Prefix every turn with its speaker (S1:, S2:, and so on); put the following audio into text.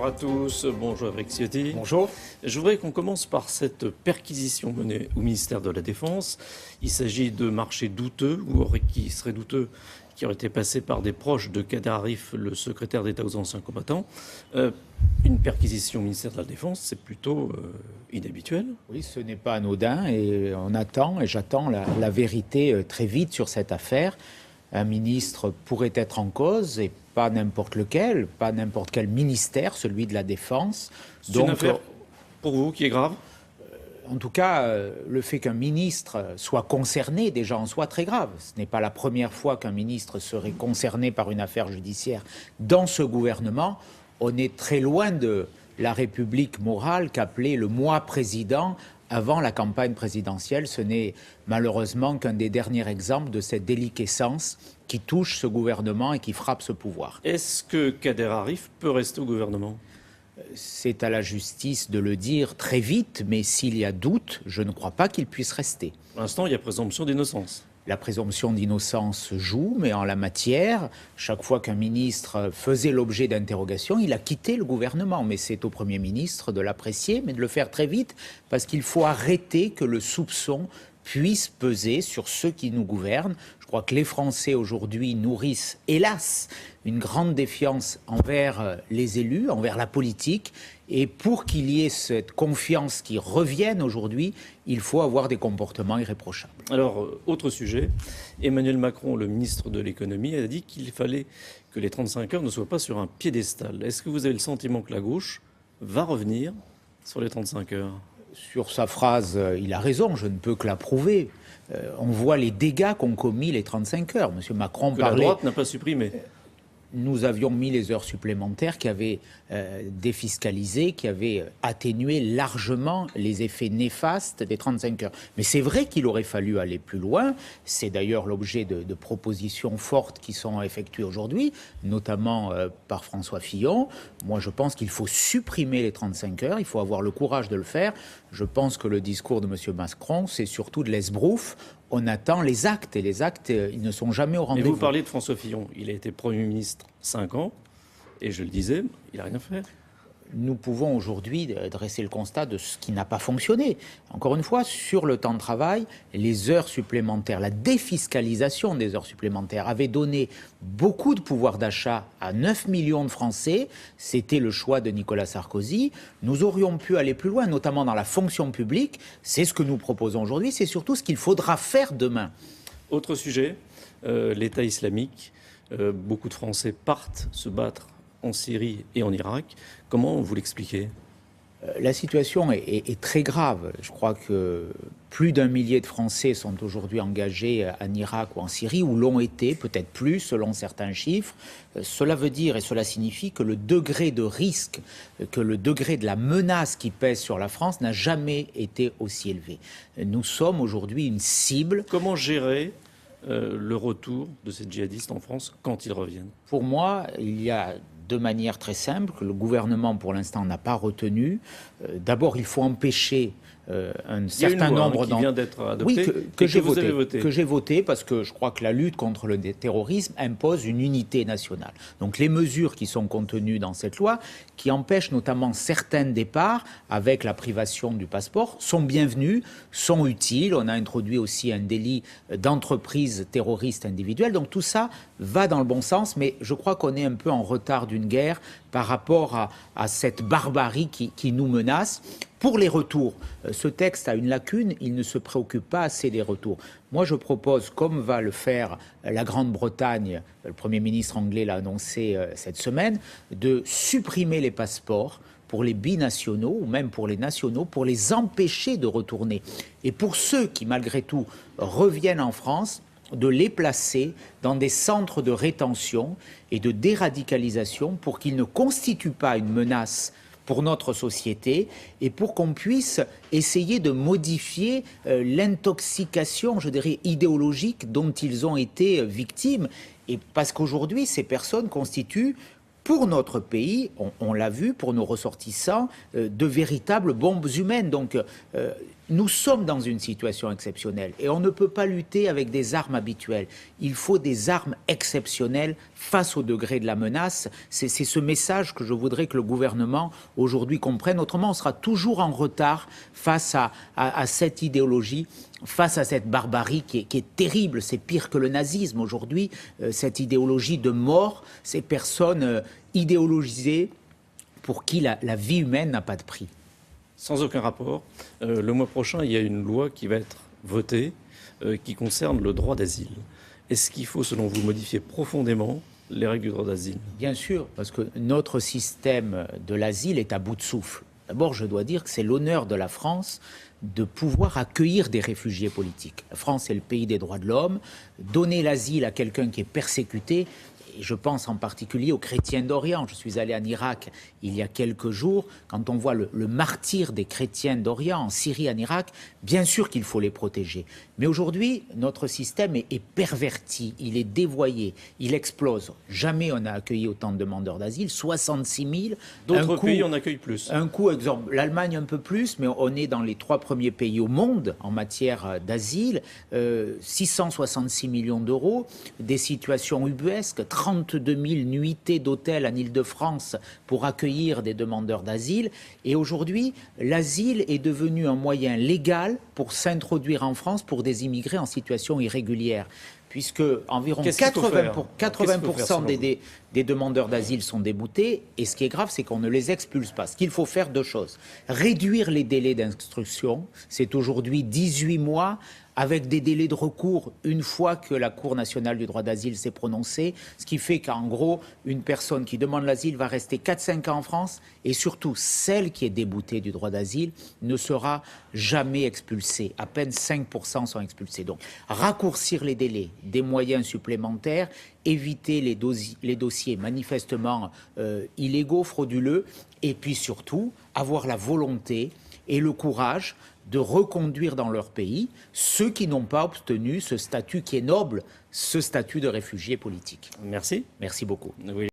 S1: Bonjour à tous, bonjour Eric Ciotti.
S2: Bonjour.
S1: Je voudrais qu'on commence par cette perquisition menée au ministère de la Défense. Il s'agit de marchés douteux, ou qui seraient douteux, qui auraient été passés par des proches de Kader Arif, le secrétaire d'État aux anciens combattants. Une perquisition au ministère de la Défense, c'est plutôt inhabituel.
S2: Oui, ce n'est pas anodin et on attend, et j'attends la vérité très vite sur cette affaire. Un ministre pourrait être en cause et pas n'importe lequel, pas n'importe quel ministère, celui de la Défense.
S1: C'est une affaire pour vous qui est grave ?
S2: En tout cas, le fait qu'un ministre soit concerné déjà en soi très grave. Ce n'est pas la première fois qu'un ministre serait concerné par une affaire judiciaire dans ce gouvernement. On est très loin de la République morale qu'appelait le moi président avant la campagne présidentielle. Ce n'est malheureusement qu'un des derniers exemples de cette déliquescence qui touche ce gouvernement et qui frappe ce pouvoir.
S1: Est-ce que Kader Arif peut rester au gouvernement ?
S2: C'est à la justice de le dire très vite, mais s'il y a doute, je ne crois pas qu'il puisse rester.
S1: Pour l'instant, il y a présomption d'innocence.
S2: La présomption d'innocence joue, mais en la matière, chaque fois qu'un ministre faisait l'objet d'interrogations, il a quitté le gouvernement. Mais c'est au Premier ministre de l'apprécier, mais de le faire très vite, parce qu'il faut arrêter que le soupçon puisse peser sur ceux qui nous gouvernent. Je crois que les Français aujourd'hui nourrissent, hélas, une grande défiance envers les élus, envers la politique. Et pour qu'il y ait cette confiance qui revienne aujourd'hui, il faut avoir des comportements irréprochables.
S1: Alors, autre sujet, Emmanuel Macron, le ministre de l'économie, a dit qu'il fallait que les 35 heures ne soient pas sur un piédestal. Est-ce que vous avez le sentiment que la gauche va revenir sur les 35 heures ?
S2: Sur sa phrase, il a raison, je ne peux que l'approuver. On voit les dégâts qu'ont commis les 35 heures. Monsieur Macron parlait...
S1: La droite n'a pas supprimé.
S2: Nous avions mis les heures supplémentaires qui avaient défiscalisé, qui avaient atténué largement les effets néfastes des 35 heures. Mais c'est vrai qu'il aurait fallu aller plus loin. C'est d'ailleurs l'objet de propositions fortes qui sont effectuées aujourd'hui, notamment par François Fillon. Moi, je pense qu'il faut supprimer les 35 heures. Il faut avoir le courage de le faire. Je pense que le discours de M. Macron, c'est surtout de l'esbrouffe. On attend les actes, et les actes, ils ne sont jamais au rendez-vous.
S1: Et vous parlez de François Fillon. Il a été Premier ministre 5 ans, et je le disais, il n'a rien fait.
S2: Nous pouvons aujourd'hui dresser le constat de ce qui n'a pas fonctionné. Encore une fois, sur le temps de travail, les heures supplémentaires, la défiscalisation des heures supplémentaires avait donné beaucoup de pouvoir d'achat à 9 millions de Français. C'était le choix de Nicolas Sarkozy. Nous aurions pu aller plus loin, notamment dans la fonction publique. C'est ce que nous proposons aujourd'hui. C'est surtout ce qu'il faudra faire demain.
S1: Autre sujet, l'État islamique. Beaucoup de Français partent se battre en Syrie et en Irak. Comment vous l'expliquez ?
S2: La situation est très grave. Je crois que plus d'1 millier de Français sont aujourd'hui engagés en Irak ou en Syrie, ou l'ont été, peut-être plus, selon certains chiffres. Cela veut dire et cela signifie que le degré de risque, que le degré de la menace qui pèse sur la France n'a jamais été aussi élevé. Nous sommes aujourd'hui une cible.
S1: Comment gérer le retour de ces djihadistes en France quand ils reviennent ?
S2: Pour moi, il y a de manière très simple, que le gouvernement pour l'instant n'a pas retenu. D'abord, il faut empêcher un certain nombre
S1: qui vient d'être adoptée,
S2: oui, que j'ai voté parce que je crois que la lutte contre le terrorisme impose une unité nationale. Donc les mesures qui sont contenues dans cette loi, qui empêchent notamment certains départs avec la privation du passeport, sont bienvenues, sont utiles. On a introduit aussi un délit d'entreprise terroriste individuelle. Donc tout ça va dans le bon sens, mais je crois qu'on est un peu en retard d'une guerre par rapport à cette barbarie qui nous menace. Pour les retours, ce texte a une lacune, il ne se préoccupe pas assez des retours. Moi, je propose, comme va le faire la Grande-Bretagne, le Premier ministre anglais l'a annoncé cette semaine, de supprimer les passeports pour les binationaux ou même pour les nationaux, pour les empêcher de retourner. Et pour ceux qui, malgré tout, reviennent en France, de les placer dans des centres de rétention et de déradicalisation pour qu'ils ne constituent pas une menace pour notre société et pour qu'on puisse essayer de modifier l'intoxication, je dirais, idéologique dont ils ont été victimes. Et parce qu'aujourd'hui, ces personnes constituent, pour notre pays, on l'a vu, pour nos ressortissants, de véritables bombes humaines. Donc, nous sommes dans une situation exceptionnelle et on ne peut pas lutter avec des armes habituelles. Il faut des armes exceptionnelles face au degré de la menace. C'est ce message que je voudrais que le gouvernement aujourd'hui comprenne. Autrement, on sera toujours en retard face à cette idéologie, face à cette barbarie qui est terrible. C'est pire que le nazisme aujourd'hui, cette idéologie de mort, ces personnes idéologisées pour qui la vie humaine n'a pas de prix.
S1: Sans aucun rapport, le mois prochain, il y a une loi qui va être votée qui concerne le droit d'asile. Est-ce qu'il faut, selon vous, modifier profondément les règles du droit d'asile?
S2: Bien sûr, parce que notre système de l'asile est à bout de souffle. D'abord, je dois dire que c'est l'honneur de la France de pouvoir accueillir des réfugiés politiques. La France est le pays des droits de l'homme. Donner l'asile à quelqu'un qui est persécuté, et je pense en particulier aux chrétiens d'Orient. Je suis allé en Irak il y a quelques jours. Quand on voit le martyre des chrétiens d'Orient en Syrie, en Irak, bien sûr qu'il faut les protéger. Mais aujourd'hui, notre système est perverti, il est dévoyé, il explose. Jamais on n'a accueilli autant de demandeurs d'asile, 66 000.
S1: D'autres pays en accueillent plus.
S2: Un coup, exemple, l'Allemagne un peu plus, mais on est dans les 3 premiers pays au monde en matière d'asile. 666 millions d'euros, des situations ubuesques, 32 000 nuitées d'hôtels en Île-de-France pour accueillir des demandeurs d'asile. Et aujourd'hui, l'asile est devenu un moyen légal pour s'introduire en France pour des immigrés en situation irrégulière. Puisque environ 80% des demandeurs d'asile sont déboutés. Et ce qui est grave, c'est qu'on ne les expulse pas. Ce qu'il faut faire, 2 choses. Réduire les délais d'instruction. C'est aujourd'hui 18 mois avec des délais de recours une fois que la Cour nationale du droit d'asile s'est prononcée. Ce qui fait qu'en gros, une personne qui demande l'asile va rester 4-5 ans en France. Et surtout, celle qui est déboutée du droit d'asile ne sera jamais expulsée. À peine 5% sont expulsés. Donc, raccourcir les délais, des moyens supplémentaires, éviter les dossiers manifestement illégaux, frauduleux, et puis surtout avoir la volonté et le courage de reconduire dans leur pays ceux qui n'ont pas obtenu ce statut qui est noble, ce statut de réfugié politique.
S1: Merci.
S2: Merci beaucoup.
S1: Oui.